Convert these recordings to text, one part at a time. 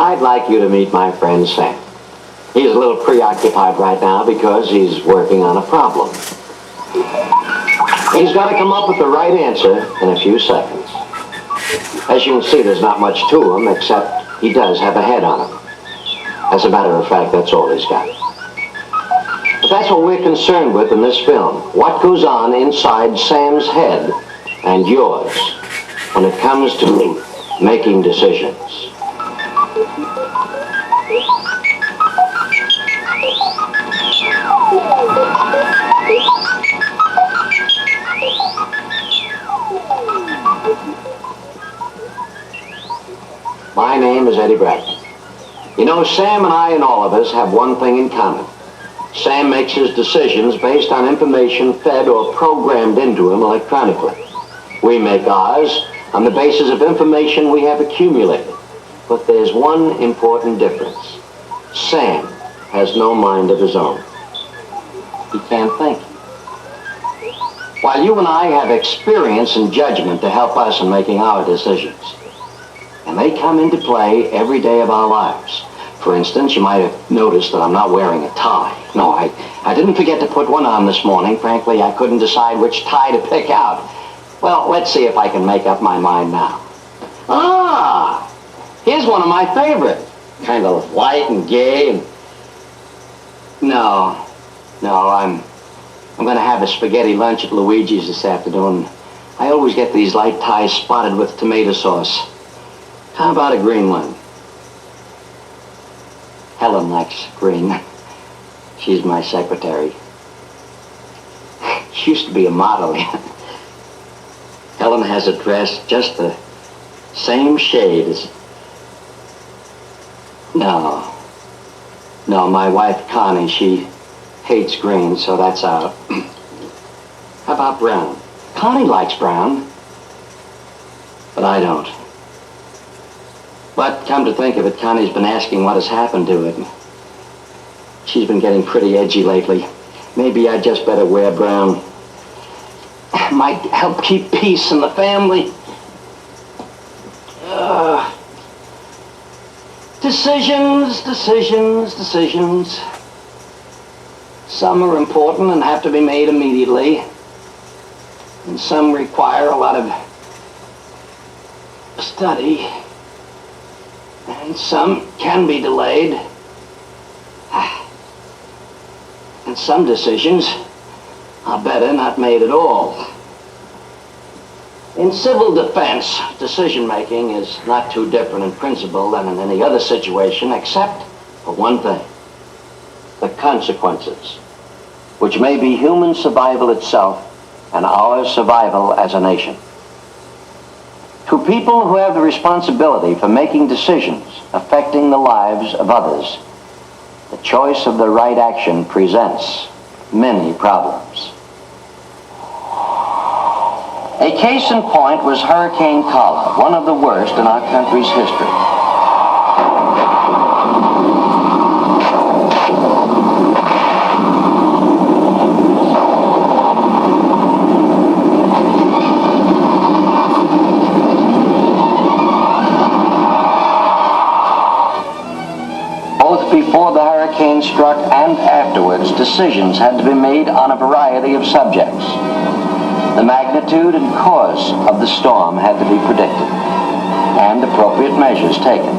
I'd like you to meet my friend Sam. He's a little preoccupied right now because he's working on a problem. He's got to come up with the right answer in a few seconds. As you can see, there's not much to him, except he does have a head on him. As a matter of fact, that's all he's got. But that's what we're concerned with in this film. What goes on inside Sam's head and yours when it comes to making decisions. My name is Eddie Bracken. You know, Sam and I and all of us have one thing in common. Sam makes his decisions based on information fed or programmed into him electronically. We make ours on the basis of information we have accumulated. But there's one important difference. Sam has no mind of his own. He can't think. While you and I have experience and judgment to help us in making our decisions. And they come into play every day of our lives. For instance, you might have noticed that I'm not wearing a tie. No, I didn't forget to put one on this morning. Frankly, I couldn't decide which tie to pick out. Well, let's see if I can make up my mind now. Ah! Here's one of my favorite. Kind of light and gay and... No, I'm going to have a spaghetti lunch at Luigi's this afternoon. I always get these light ties spotted with tomato sauce. How about a green one? Helen likes green. She's my secretary. She used to be a model. Helen has a dress just the same shade as... No, my wife Connie, she hates green, so that's out. How about brown? Connie likes brown, but I don't. But come to think of it, Connie's been asking what has happened to it. She's been getting pretty edgy lately. Maybe I just better wear brown. Might help keep peace in the family. Decisions. Some are important and have to be made immediately. And some require a lot of study. And some can be delayed. And some decisions are better not made at all. In civil defense, decision-making is not too different in principle than in any other situation, except for one thing: the consequences, which may be human survival itself and our survival as a nation. To people who have the responsibility for making decisions affecting the lives of others, the choice of the right action presents many problems. A case in point was Hurricane Carla, one of the worst in our country's history. Both before the hurricane struck and afterwards, decisions had to be made on a variety of subjects. The magnitude and cause of the storm had to be predicted, and appropriate measures taken.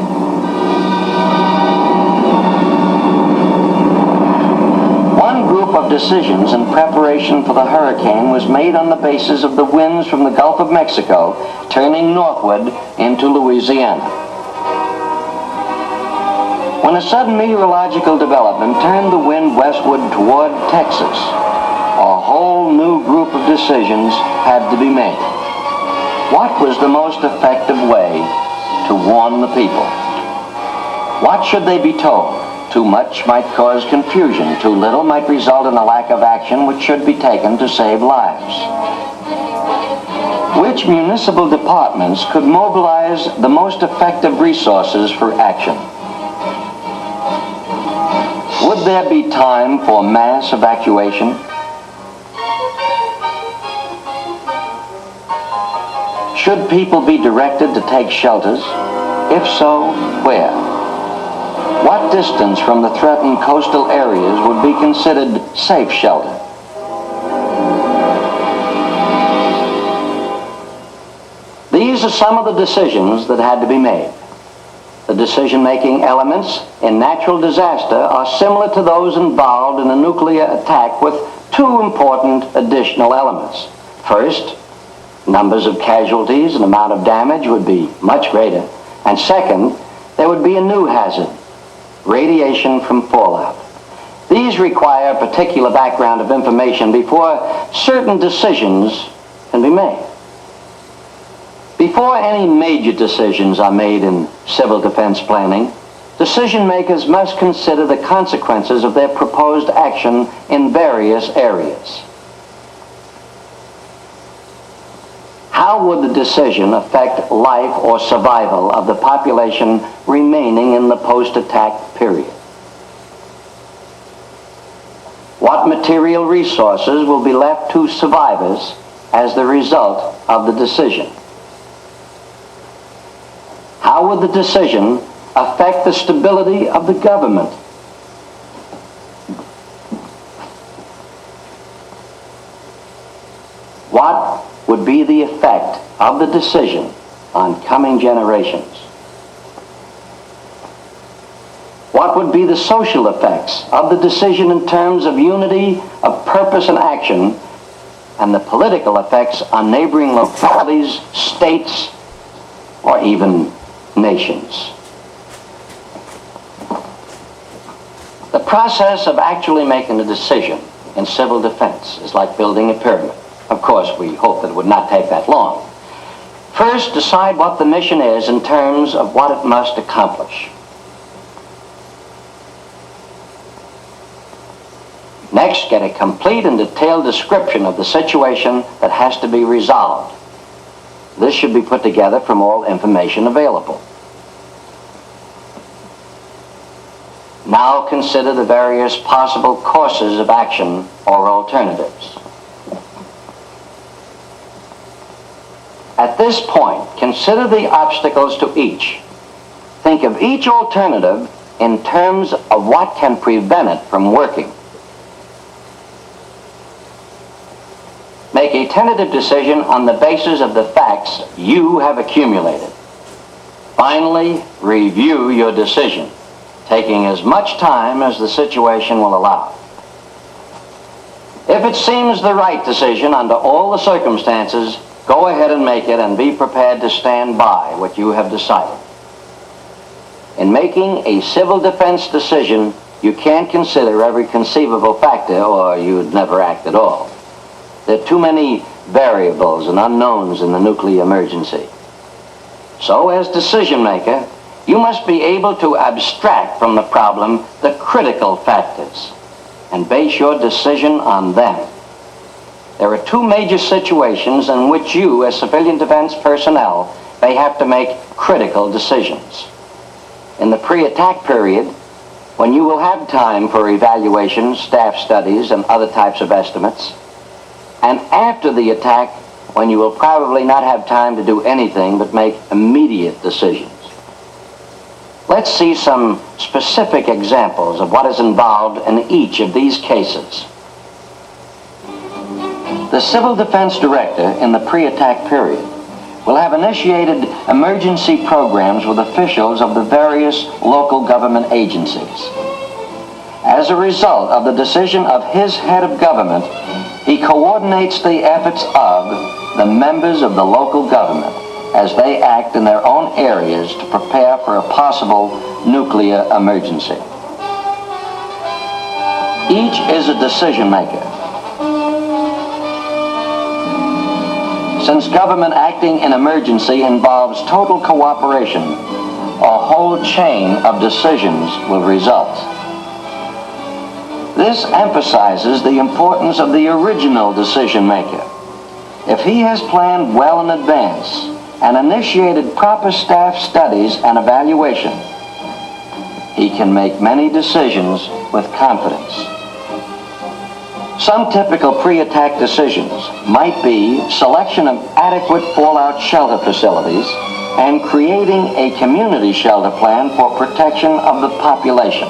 One group of decisions in preparation for the hurricane was made on the basis of the winds from the Gulf of Mexico turning northward into Louisiana. When a sudden meteorological development turned the wind westward toward Texas, a whole new group of decisions had to be made. What was the most effective way to warn the people? What should they be told? Too much might cause confusion. Too little might result in a lack of action which should be taken to save lives. Which municipal departments could mobilize the most effective resources for action? Would there be time for mass evacuation? Should people be directed to take shelters? If so, where? What distance from the threatened coastal areas would be considered safe shelter? These are some of the decisions that had to be made. The decision-making elements in natural disaster are similar to those involved in a nuclear attack, with two important additional elements. First, numbers of casualties and amount of damage would be much greater. And second, there would be a new hazard, radiation from fallout. These require a particular background of information before certain decisions can be made. Before any major decisions are made in civil defense planning, decision makers must consider the consequences of their proposed action in various areas. How would the decision affect life or survival of the population remaining in the post-attack period? What material resources will be left to survivors as the result of the decision? How would the decision affect the stability of the government? What would be the effect of the decision on coming generations? What would be the social effects of the decision in terms of unity of purpose and action, and the political effects on neighboring localities, states, or even nations? The process of actually making a decision in civil defense is like building a pyramid. Of course, we hope that it would not take that long. First, decide what the mission is in terms of what it must accomplish. Next, get a complete and detailed description of the situation that has to be resolved. This should be put together from all information available. Now consider the various possible courses of action or alternatives. At this point, consider the obstacles to each. Think of each alternative in terms of what can prevent it from working. Make a tentative decision on the basis of the facts you have accumulated. Finally, review your decision, taking as much time as the situation will allow. If it seems the right decision under all the circumstances, go ahead and make it, and be prepared to stand by what you have decided. In making a civil defense decision, you can't consider every conceivable factor, or you'd never act at all. There are too many variables and unknowns in the nuclear emergency. So, as decision maker, you must be able to abstract from the problem the critical factors and base your decision on them. There are two major situations in which you, as civilian defense personnel, may have to make critical decisions. In the pre-attack period, when you will have time for evaluations, staff studies, and other types of estimates, and after the attack, when you will probably not have time to do anything but make immediate decisions. Let's see some specific examples of what is involved in each of these cases. The Civil Defense Director in the pre-attack period will have initiated emergency programs with officials of the various local government agencies. As a result of the decision of his head of government, he coordinates the efforts of the members of the local government as they act in their own areas to prepare for a possible nuclear emergency. Each is a decision maker. Since government acting in emergency involves total cooperation, a whole chain of decisions will result. This emphasizes the importance of the original decision maker. If he has planned well in advance and initiated proper staff studies and evaluation, he can make many decisions with confidence. Some typical pre-attack decisions might be selection of adequate fallout shelter facilities, and creating a community shelter plan for protection of the population.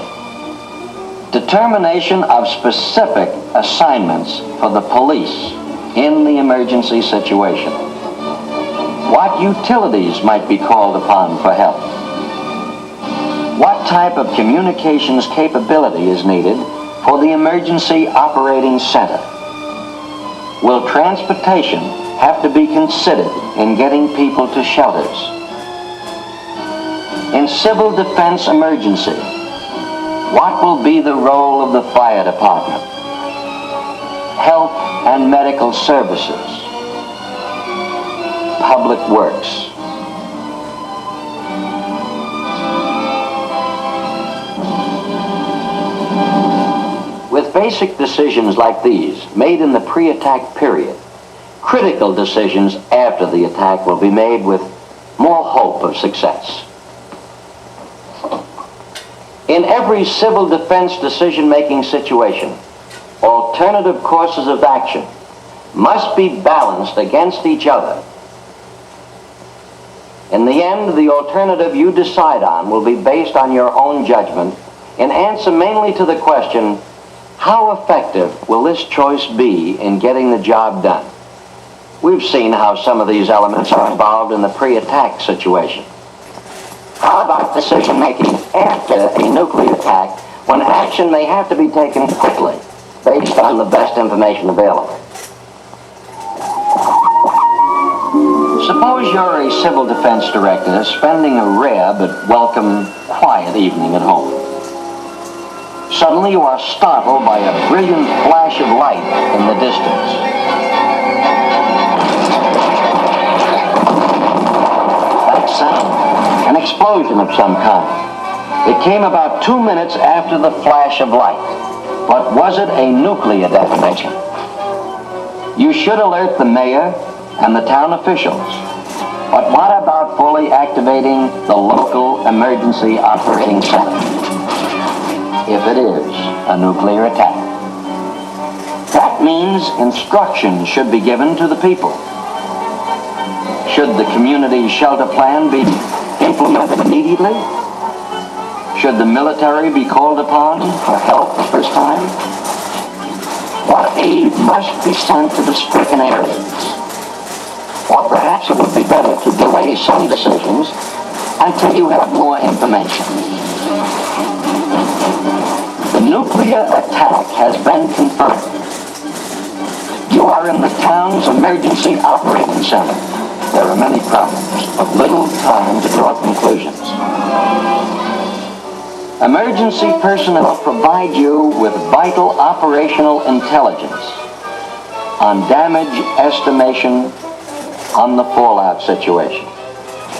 Determination of specific assignments for the police in the emergency situation. What utilities might be called upon for help. What type of communications capability is needed for the emergency operating center? Will transportation have to be considered in getting people to shelters? In civil defense emergency, what will be the role of the fire department? Health and medical services, public works. With basic decisions like these made in the pre-attack period, critical decisions after the attack will be made with more hope of success. In every civil defense decision-making situation, alternative courses of action must be balanced against each other. In the end, the alternative you decide on will be based on your own judgment and answer mainly to the question, how effective will this choice be in getting the job done? We've seen how some of these elements are involved in the pre-attack situation. How about decision-making after a nuclear attack when action may have to be taken quickly based on the best information available? Suppose you're a civil defense director spending a rare but welcome quiet evening at home. Suddenly you are startled by a brilliant flash of light in the distance. That sound, an explosion of some kind. It came about 2 minutes after the flash of light. But was it a nuclear detonation? You should alert the mayor and the town officials. But what about fully activating the local emergency operating center? If it is a nuclear attack. That means instructions should be given to the people. Should the community shelter plan be implemented immediately? Should the military be called upon for help the first time? What aid must be sent to the stricken areas? Or perhaps it would be better to delay some decisions until you have more information. The nuclear attack has been confirmed. You are in the town's emergency operating center. There are many problems, but little time to draw conclusions. Emergency personnel provide you with vital operational intelligence on damage estimation on the fallout situation.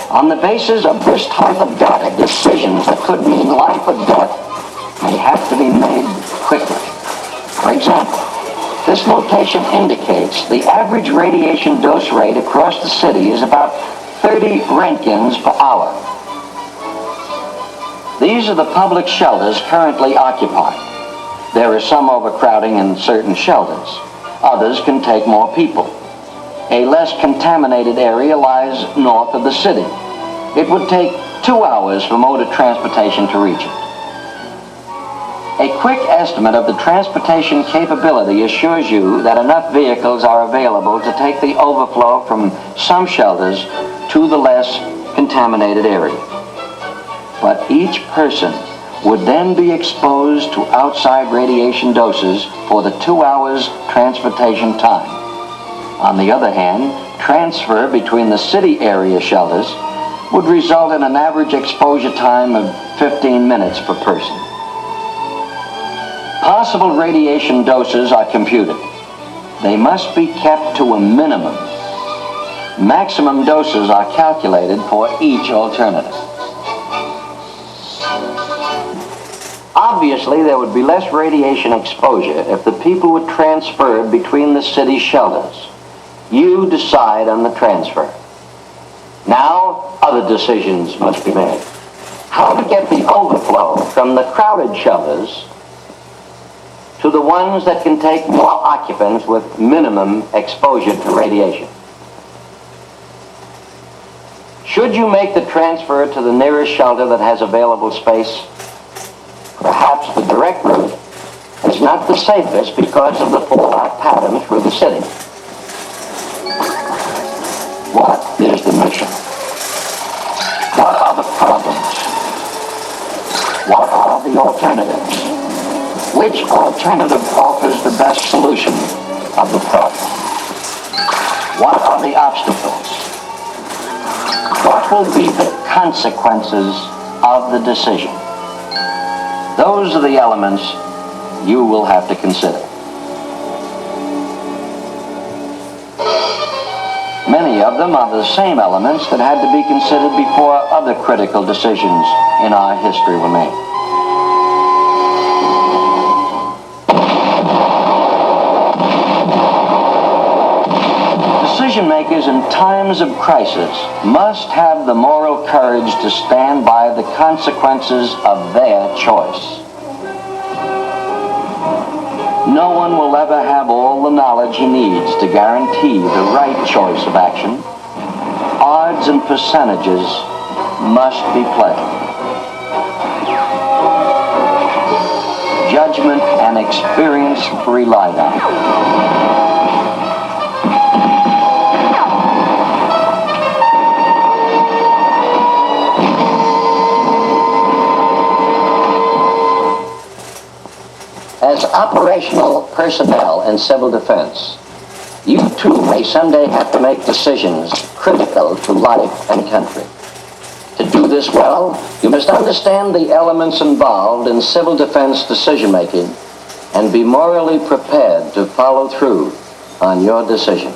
On the basis of this type of data, decisions that could mean life or death may have to be made quickly. For example, this location indicates the average radiation dose rate across the city is about 30 Roentgens per hour. These are the public shelters currently occupied. There is some overcrowding in certain shelters. Others can take more people. A less contaminated area lies north of the city. It would take 2 hours for motor transportation to reach it. A quick estimate of the transportation capability assures you that enough vehicles are available to take the overflow from some shelters to the less contaminated area. But each person would then be exposed to outside radiation doses for the 2 hours transportation time. On the other hand, transfer between the city area shelters would result in an average exposure time of 15 minutes per person. Possible radiation doses are computed. They must be kept to a minimum. Maximum doses are calculated for each alternative. Obviously, there would be less radiation exposure if the people were transferred between the city shelters. You decide on the transfer. Now, other decisions must be made. How to get the overflow from the crowded shelters to the ones that can take more occupants with minimum exposure to radiation. Should you make the transfer to the nearest shelter that has available space? Perhaps the direct route is not the safest because of the fallout pattern through the city. What is the mission? What are the problems? What are the alternatives? Which alternative offers the best solution of the problem? What are the obstacles? What will be the consequences of the decision? Those are the elements you will have to consider. Many of them are the same elements that had to be considered before other critical decisions in our history were made. Decision makers in times of crisis must have the moral courage to stand by the consequences of their choice. No one will ever have all the knowledge he needs to guarantee the right choice of action. Odds and percentages must be played. Judgment and experience relied on. As operational personnel in civil defense, you too may someday have to make decisions critical to life and country. To do this well, you must understand the elements involved in civil defense decision-making and be morally prepared to follow through on your decision.